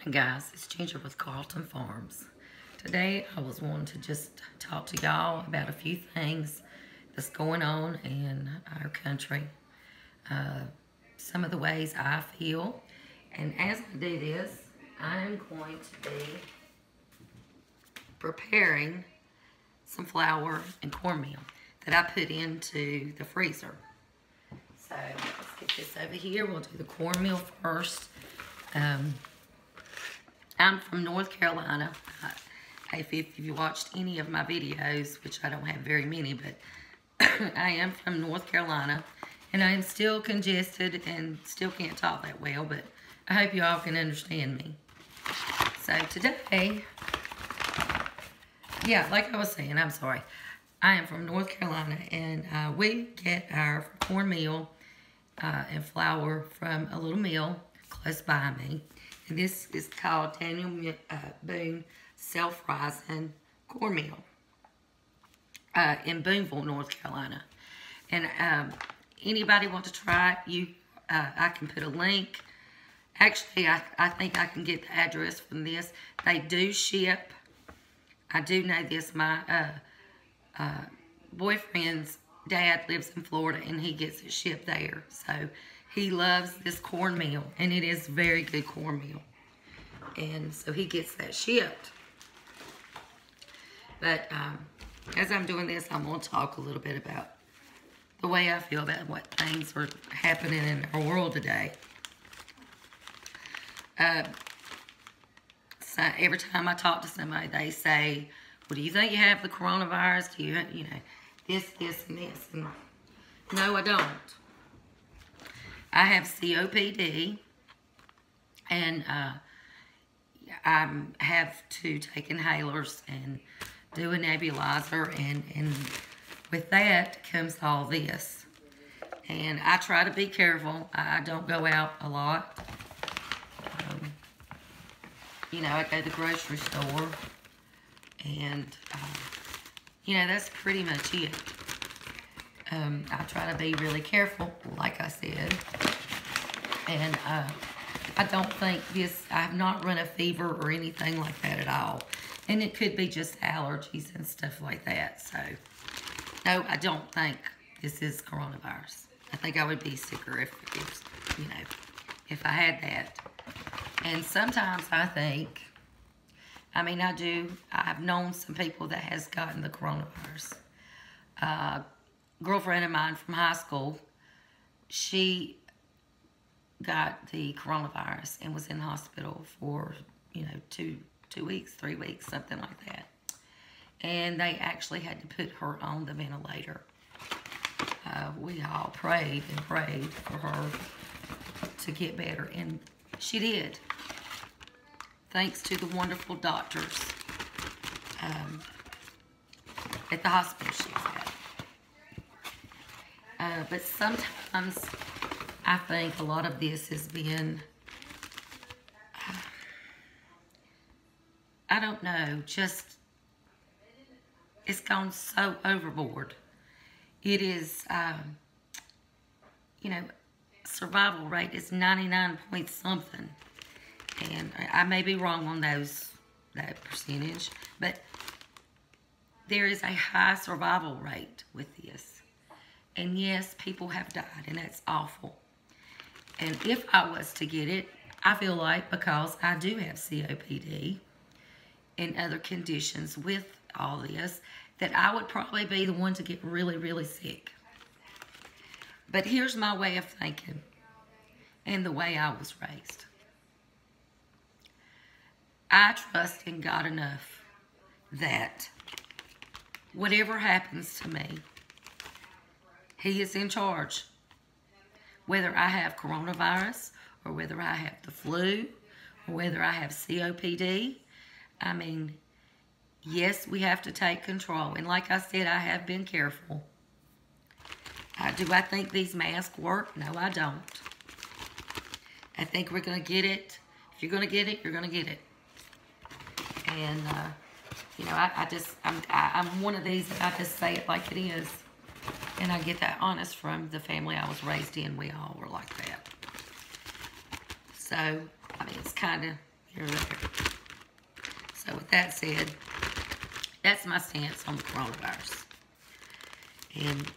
Morning, guys. It's Ginger with Carlton Farms. Today I was wanting to just talk to y'all about a few things that's going on in our country. Some of the ways I feel. And as I do this, I'm going to be preparing some flour and cornmeal that I put into the freezer. So let's get this over here. We'll do the cornmeal first. I'm from North Carolina. If you watched any of my videos, which I don't have very many, but I am from North Carolina, and I am still congested and still can't talk that well, but I hope you all can understand me. So today, yeah, like I was saying, I'm sorry. I am from North Carolina, and we get our cornmeal and flour from a little mill close by me. And this is called Daniel Boone Self-Rising Cornmeal in Booneville, North Carolina. And anybody want to try it, I can put a link. Actually, I think I can get the address from this. They do ship. I do know this. My boyfriend's dad lives in Florida, and he gets it shipped there. So he loves this cornmeal, and it is very good cornmeal. And so he gets that shipped. But as I'm doing this, I'm going to talk a little bit about the way I feel about what things are happening in our world today. So every time I talk to somebody, they say, well, do you think you have the coronavirus? Do you know, this, and this? And no, I don't. I have COPD, and I have to take inhalers and do a nebulizer, and with that comes all this. And I try to be careful. I don't go out a lot. You know, I go to the grocery store, and, you know, that's pretty much it. I try to be really careful, like I said. And I don't think I have not run a fever or anything like that at all. And it could be just allergies and stuff like that. So, no, I don't think this is coronavirus. I think I would be sicker if you know, if I had that. And sometimes I think, I've known some people that has gotten the coronavirus. Girlfriend of mine from high school, she got the coronavirus and was in hospital for, you know, 2 weeks, 3 weeks, something like that. And they actually had to put her on the ventilator. We all prayed and prayed for her to get better, and she did. Thanks to the wonderful doctors at the hospital she was at. But sometimes I think a lot of this has been, I don't know, just, it's gone so overboard. It is, you know, survival rate is 99 point something. And I may be wrong on that percentage, but there is a high survival rate with this. And yes, people have died, and that's awful. And if I was to get it, I feel like because I do have COPD and other conditions with all this, that I would probably be the one to get really, really sick. But here's my way of thinking and the way I was raised. I trust in God enough that whatever happens to me, He is in charge. Whether I have coronavirus, or whether I have the flu, or whether I have COPD, I mean, yes, we have to take control. And like I said, I have been careful. Do I think these masks work? No, I don't. I think we're going to get it. If you're going to get it, you're going to get it. And, you know, I'm one of these that I just say it like it is. And I get that honest from the family I was raised in. We all were like that. So, I mean, it's kind of, They're there. So with that said, that's my stance on the coronavirus. And,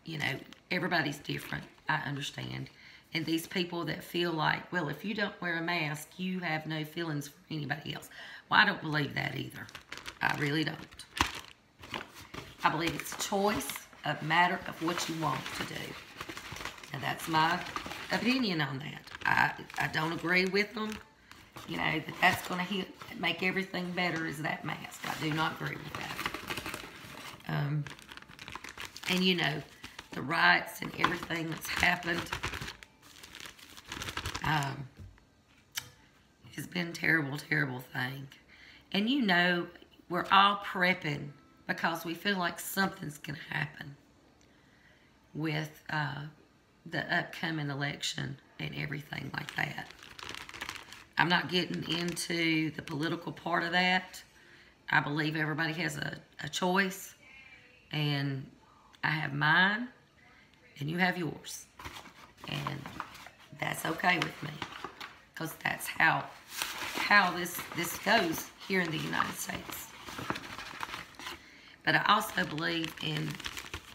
you know, everybody's different. I understand. And these people that feel like, well, if you don't wear a mask, you have no feelings for anybody else. Well, I don't believe that either. I really don't. I believe it's a choice, a matter of what you want to do. And that's my opinion on that. I don't agree with them. You know, that's going to make everything better is that mask. I do not agree with that. And, you know, the riots and everything that's happened has been a terrible, terrible thing. And, you know, we're all prepping because we feel like something's going to happen with the upcoming election and everything like that. I'm not getting into the political part of that. I believe everybody has a choice, and I have mine, and you have yours. And that's okay with me, because that's how this goes here in the United States. But I also believe in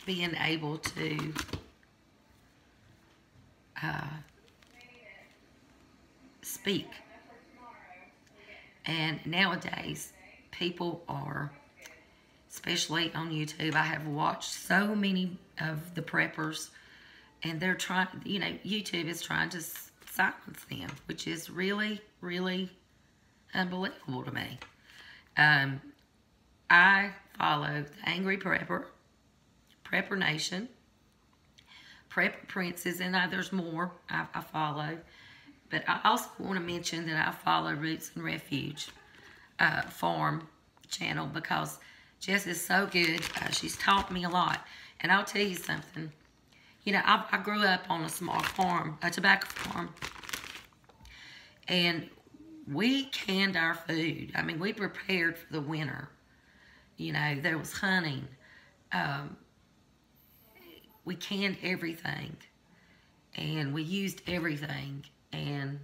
being able to speak. And nowadays, people are, especially on YouTube, I have watched so many of the preppers, and they're trying, you know, YouTube is trying to silence them, which is really, really unbelievable to me. I follow the Angry Prepper, Prepper Nation, Prepper Princess, and there's more I follow. But I also want to mention that I follow Roots and Refuge farm channel, because Jess is so good. She's taught me a lot. And I'll tell you something. You know, I grew up on a small farm, a tobacco farm. And we canned our food. I mean, we prepared for the winter. You know, there was hunting. We canned everything. And we used everything. And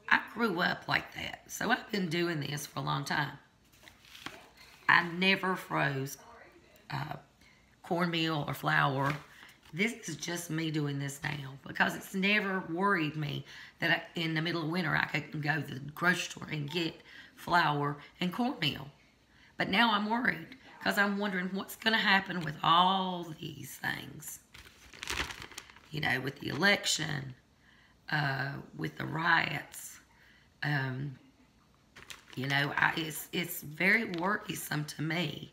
I grew up like that. So I've been doing this for a long time. I never froze cornmeal or flour. This is just me doing this now, because it's never worried me that in the middle of winter I could go to the grocery store and get flour and cornmeal. But now I'm worried, because I'm wondering what's going to happen with all these things. You know, with the election, with the riots. You know, it's very worrisome to me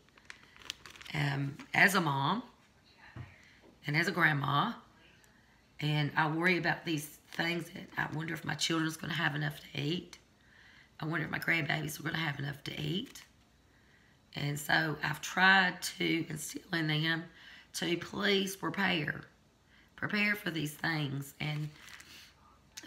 as a mom and as a grandma. And I worry about these things that I wonder if my children's going to have enough to eat. I wonder if my grandbabies are going to have enough to eat. And so I've tried to instill in them to please prepare. Prepare for these things. And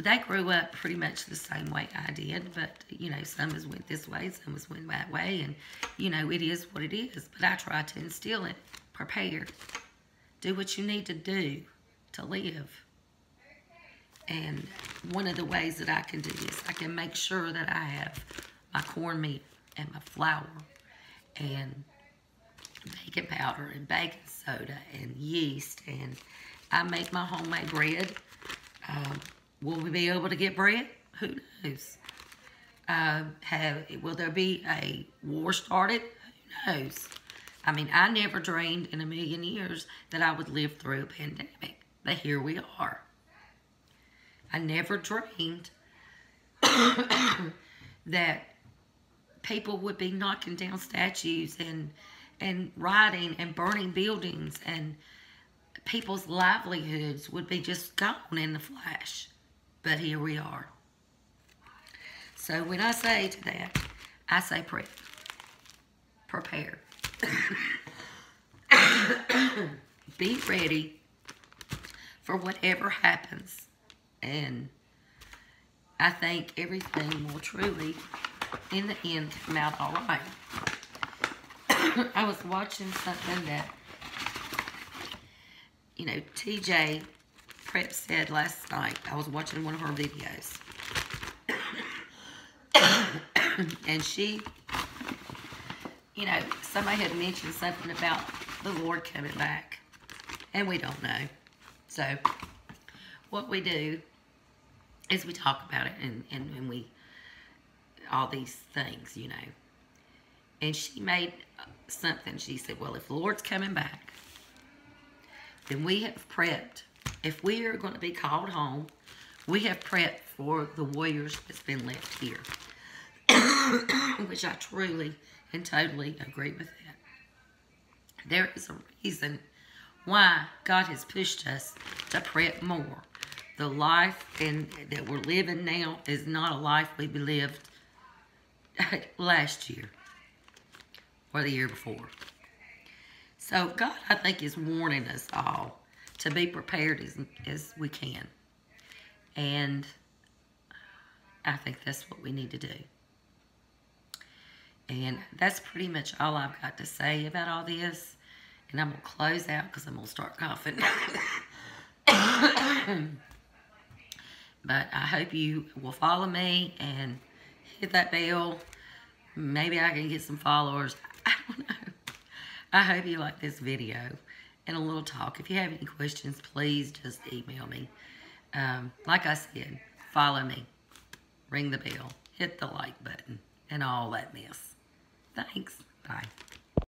they grew up pretty much the same way I did, but, you know, some has went this way, some has went that way, and, you know, it is what it is. But I try to instill it. Prepare. Do what you need to do to live. And one of the ways that I can do this, I can make sure that I have my cornmeal and my flour and baking powder and baking soda and yeast, and I make my homemade bread. Will we be able to get bread? Who knows? Will there be a war started? Who knows? I mean, I never dreamed in a million years that I would live through a pandemic. But here we are. I never dreamed that people would be knocking down statues and rioting and burning buildings, and people's livelihoods would be just gone in the flash. But here we are. So when I say to that, I say pray. Prepare. Be ready for whatever happens. And I think everything will truly, in the end, come out all right. I was watching something that, you know, TJ Prep said last night. I was watching one of her videos. And she, you know, somebody had mentioned something about the Lord coming back. And we don't know. So, what we do is we talk about it and we, all these things, you know. And she made something. She said, well, if the Lord's coming back, then we have prepped. If we are going to be called home, we have prepped for the warriors that's been left here. Which I truly and totally agree with that. There is a reason why God has pushed us to prep more. The life that we're living now is not a life we lived last year or the year before. So God, I think, is warning us all to be prepared as we can. And I think that's what we need to do. And that's pretty much all I've got to say about all this. And I'm going to close out because I'm going to start coughing. But I hope you will follow me and hit that bell. Maybe I can get some followers. I don't know. I hope you like this video and a little talk. If you have any questions, please just email me. Like I said, follow me. Ring the bell. Hit the like button and all that mess. Thanks. Bye.